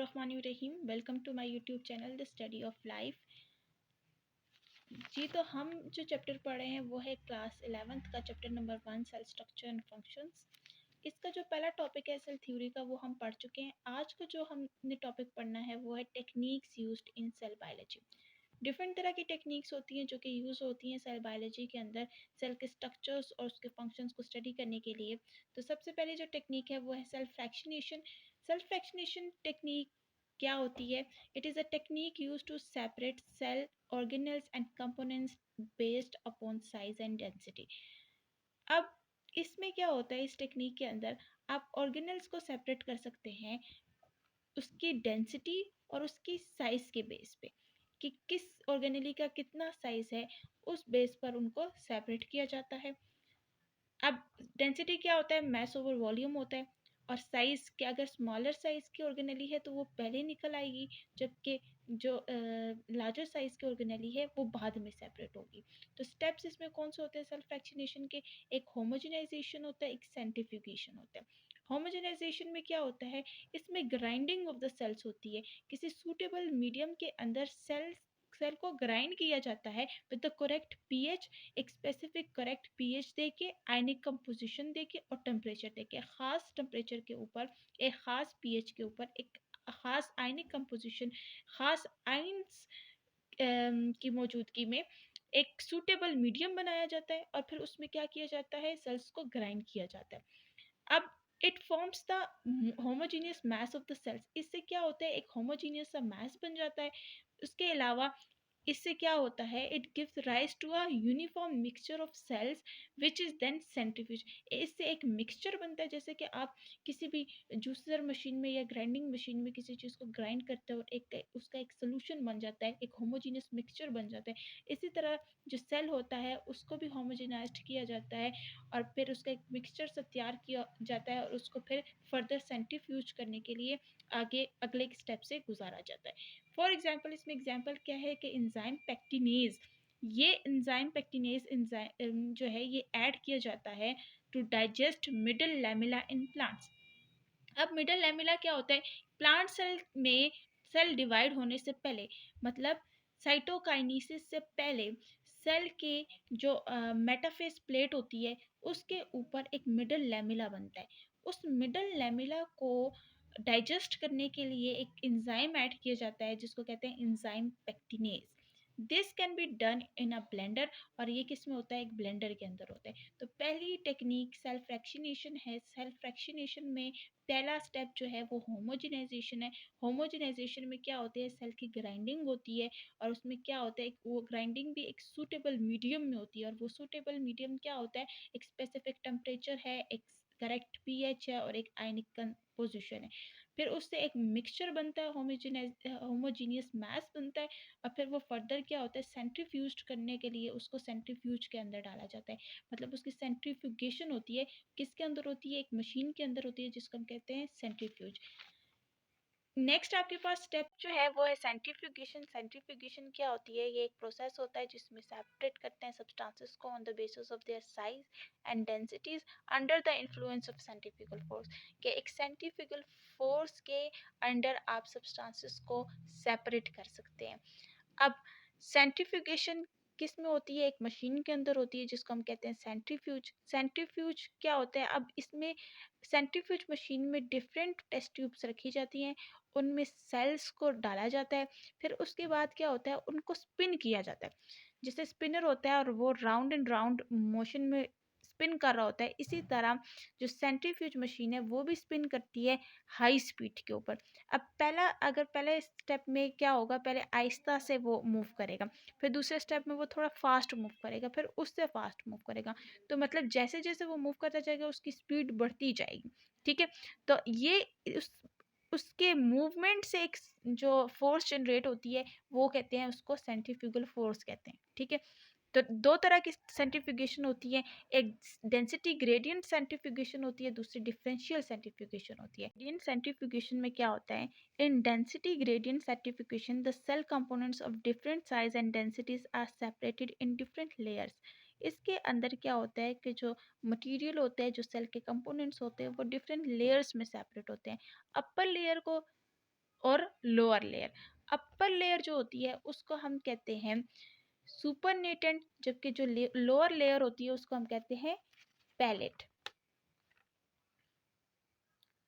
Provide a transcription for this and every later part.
बिस्मिल्लाहिर्रहमानिर्रहीम। Welcome to my YouTube channel the study of life. जी, तो हम जो चैप्टर पढ़ रहे हैं वो है क्लास 11th का chapter number 1 cell structure and functions. इसका जो पहला टॉपिक है सेल थ्योरी का वो हम पढ़ चुके हैं। आज का जो हमने टॉपिक पढ़ना है वो है techniques used in cell biology. Different तरह की टेक्निक्स होती हैं जो कि यूज़ होती हैं सेल बायोलॉजी के अंदर सेल के स्ट्रक्चर्स और उसके फंक्शंस को स्टडी करने के लिए। तो सबसे पहले जो टेक्निक है वो है cell fractionation. Cell fractionation technique क्या होती है? It is a technique use to separate cell organelles and components based upon size and density. अब इसमें क्या होता है, इस टेक्निक के अंदर आप ऑर्गेनेल्स को सेपरेट कर सकते हैं उसकी डेंसिटी और उसकी साइज के बेस पे कि किस ऑर्गेनेली का कितना साइज है, उस बेस पर उनको सेपरेट किया जाता है। अब डेंसिटी क्या होता है? मैस ओवर वॉल्यूम होता है। और साइज के अगर स्मॉलर साइज की ऑर्गेनेली है तो वो पहले निकल आएगी, जबकि जो लार्जर साइज की ऑर्गेनेली है वो बाद में सेपरेट होगी। तो स्टेप्स इसमें कौन से होते हैं सेल फ्रैक्शनेशन के? एक होमोजेनाइजेशन होता है, एक सेंट्रीफ्यूगेशन होता है। होमोजेनाइजेशन में क्या होता है? इसमें ग्राइंडिंग ऑफ द सेल्स होती है। किसी सूटेबल मीडियम के अंदर सेल को ग्राइंड किया जाता है विद द करेक्ट पीएच, एक स्पेसिफिक करेक्ट पीएच देके, आयनिक कंपोजिशन देके और टेम्परेचर देके, खास टेम्परेचर के ऊपर, एक खास पीएच के ऊपर, एक खास आयनिक कंपोजिशन, खास आयंस की मौजूदगी में एक सूटेबल मीडियम बनाया जाता है और फिर उसमें क्या किया जाता है? सेल्स को ग्राइंड किया जाता है। अब it forms the homogeneous mass of the cells. इससे क्या होता है? एक होमोजीनियस सा मैस बन जाता है। उसके अलावा इससे क्या होता है? It gives rise to a uniform mixture of cells which is then centrifuge. इससे एक मिक्सचर बनता है, जैसे कि आप किसी भी जूसर मशीन में या ग्राइंडिंग मशीन में किसी चीज़ को ग्राइंड करते हो और एक उसका एक सोल्यूशन बन जाता है, एक होमोजीनियस मिक्सचर बन जाता है। इसी तरह जो सेल होता है उसको भी होमोजेनाइज्ड किया जाता है और फिर उसका एक मिक्सचर सा तैयार किया जाता है और उसको फिर फर्दर सेंट्रीफ्यूज करने के लिए आगे अगले स्टेप से गुजारा जाता है। फॉर एग्जाम्पल, इसमें एग्जाम्पल क्या है कि एंजाइम पेक्टिनेज, ये एंजाइम पेक्टिनेज जो है ये ऐड किया जाता है to digest middle lamella in plants. अब मिडल लैमेला क्या होता है? प्लांट सेल में सेल डिवाइड होने से पहले, मतलब साइटोकाइनेसिस से पहले, सेल के जो मेटाफेस प्लेट होती है उसके ऊपर एक मिडल लैमेला बनता है। उस मिडल लैमेला को डाइजेस्ट करने के लिए एक एंजाइम ऐड किया जाता है जिसको कहते हैं enzyme pectinase. This can be done in a blender, और ये किस में होता है? एक ब्लेंडर के अंदर होता है। तो पहली टेक्निक सेल फ्रैक्शनेशन है। सेल फ्रैक्शनेशन में पहला स्टेप जो है वो होमोजेनाइजेशन है। होमोजेनाइजेशन में क्या होती है? सेल की ग्राइंडिंग होती है और उसमें क्या होता है? वो ग्राइंडिंग भी एक सूटेबल मीडियम में होती है और वो सूटेबल मीडियम क्या होता है? एक स्पेसिफिक टेम्परेचर है, एक करेक्ट पीएच है और एक आयनिक कंपोजिशन है। फिर उससे एक मिक्सचर बनता है, होमोजीनियस मैस बनता है और फिर वो फर्दर क्या होता है? सेंट्रीफ्यूज करने के लिए उसको सेंट्रीफ्यूज के अंदर डाला जाता है। मतलब उसकी सेंट्रीफ्यूगेशन होती है। किसके अंदर होती है? एक मशीन के अंदर होती है जिसको हम कहते हैं सेंट्रीफ्यूज। नेक्स्ट आपके पास स्टेप जो है वो है सेंट्रीफ्यूगेशन। सेंट्रीफ्यूगेशन क्या होती है? ये एक प्रोसेस होता है जिसमें सेपरेट करते हैं सब्सटेंसेस को on the basis of their size and densities under the influence of centrifugal force. कि एक सेंट्रीफ्यूगल फोर्स के अंडर आप सब्सटेंसेस को सेपरेट कर सकते हैं। अब सेंट्रीफ्यूगेशन किस में होती है? एक मशीन के अंदर होती है जिसको हम कहते हैं सेंट्रीफ्यूज। सेंट्रीफ्यूज क्या होता है? अब इसमें सेंट्रीफ्यूज मशीन में डिफरेंट टेस्ट ट्यूब्स रखी जाती हैं, उनमें सेल्स को डाला जाता है, फिर उसके बाद क्या होता है? उनको स्पिन किया जाता है। जैसे स्पिनर होता है और वो राउंड एंड राउंड मोशन में स्पिन कर रहा होता है, इसी तरह जो सेंट्रीफ्यूज मशीन है वो भी स्पिन करती है हाई स्पीड के ऊपर। अब पहले स्टेप में क्या होगा? पहले आहिस्ता से वो मूव करेगा, फिर दूसरे स्टेप में वो थोड़ा फास्ट मूव करेगा, फिर उससे फास्ट मूव करेगा। तो मतलब जैसे जैसे वो मूव करता जाएगा उसकी स्पीड बढ़ती जाएगी। ठीक है, तो ये उसके मूवमेंट से एक जो फोर्स जनरेट होती है वो कहते हैं उसको सेंट्रीफ्यूगल फोर्स कहते हैं। ठीक है, तो दो तरह की सेंट्रीफ्यूगेशन होती है, एक डेंसिटी ग्रेडियंट सेंट्रीफ्यूगेशन होती है, दूसरी डिफरेंशियल सेंट्रीफ्यूगेशन होती है। ग्रेडियंट सेंट्रीफ्यूगेशन में क्या होता है? In density gradient centrifugation the cell components of different size and densities are separated in different layers. इसके अंदर क्या होता है कि जो मटेरियल होता है, जो सेल के कंपोनेंट्स होते हैं वो डिफरेंट लेयर्स में सेपरेट होते हैं। अपर लेयर को और लोअर लेयर। अपर लेयर जो होती है उसको हम कहते हैं सुपरनेटेंट, जबकि जो लोअर लेयर होती है उसको हम कहते हैं पैलेट।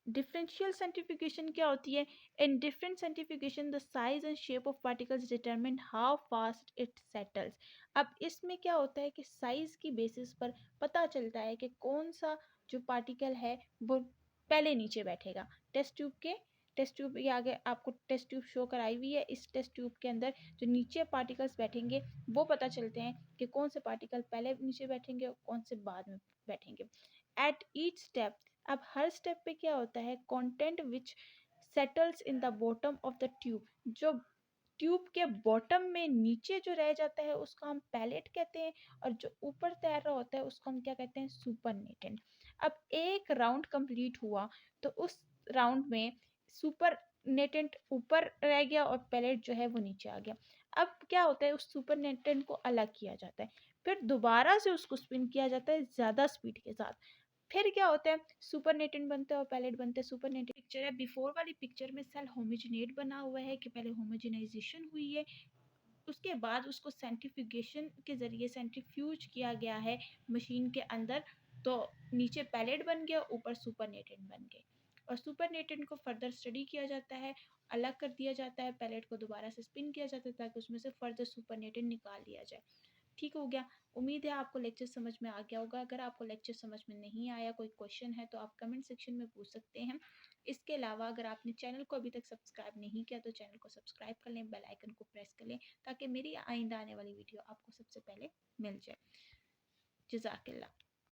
डिफरेंशियल सेंट्रीफ्यूगेशन क्या होती है? In different centrifugation the size and shape of particles determine how fast it settles. अब इसमें क्या होता है कि साइज की बेसिस पर पता चलता है कि कौन सा जो पार्टिकल है वो पहले नीचे बैठेगा। टेस्ट ट्यूब ये आगे आपको टेस्ट ट्यूब शो कराई हुई है। इस टेस्ट ट्यूब के अंदर जो नीचे पार्टिकल्स बैठेंगे वो पता चलते हैं कि कौन से पार्टिकल पहले नीचे बैठेंगे और कौन से बाद में बैठेंगे। एट ईच स्टेप, अब हर स्टेप पे क्या होता है, content which settles in the bottom of the tube, जो ट्यूब के बॉटम में नीचे जो रह जाता है उसको हम पैलेट कहते हैं, और जो ऊपर तैर रहा होता है उसको हम क्या कहते हैं, सुपरनेटेंट। अब एक राउंड कंप्लीट हुआ तो उस राउंड में सुपरनेटेंट ऊपर रह गया और पैलेट जो है वो नीचे आ गया। अब क्या होता है, उस सुपरनेटेंट को अलग किया जाता है, फिर दोबारा से उसको स्पिन किया जाता है ज़्यादा स्पीड के साथ। फिर क्या होता है, सुपरनेटेंट बनता है और पैलेट बनते हैं। सुपरनेटेंट पिक्चर है, बिफोर वाली पिक्चर में सेल होमोजिनेट बना हुआ है कि पहले होमोजिनाइजेशन हुई है, उसके बाद उसको सेंट्रीफ्यूगेशन के ज़रिए सेंट्रीफ्यूज किया गया है मशीन के अंदर, तो नीचे पैलेट बन गया, ऊपर सुपरनेटेंट बन गए। और सुपरनेटेंट को फर्दर स्टडी किया जाता है, अलग कर दिया जाता है, पैलेट को दोबारा से स्पिन किया जाता है ताकि उसमें से फर्दर सुपरनेटेंट निकाल लिया जाए। ठीक हो गया। उम्मीद है आपको लेक्चर समझ में आ गया होगा। अगर आपको लेक्चर समझ में नहीं आया, कोई क्वेश्चन है, तो आप कमेंट सेक्शन में पूछ सकते हैं। इसके अलावा अगर आपने चैनल को अभी तक सब्सक्राइब नहीं किया तो चैनल को सब्सक्राइब कर लें, बेल आइकन को प्रेस कर लें ताकि मेरी आइंदा आने वाली वीडियो आपको सबसे पहले मिल जाए। जज़ाकल्लाह।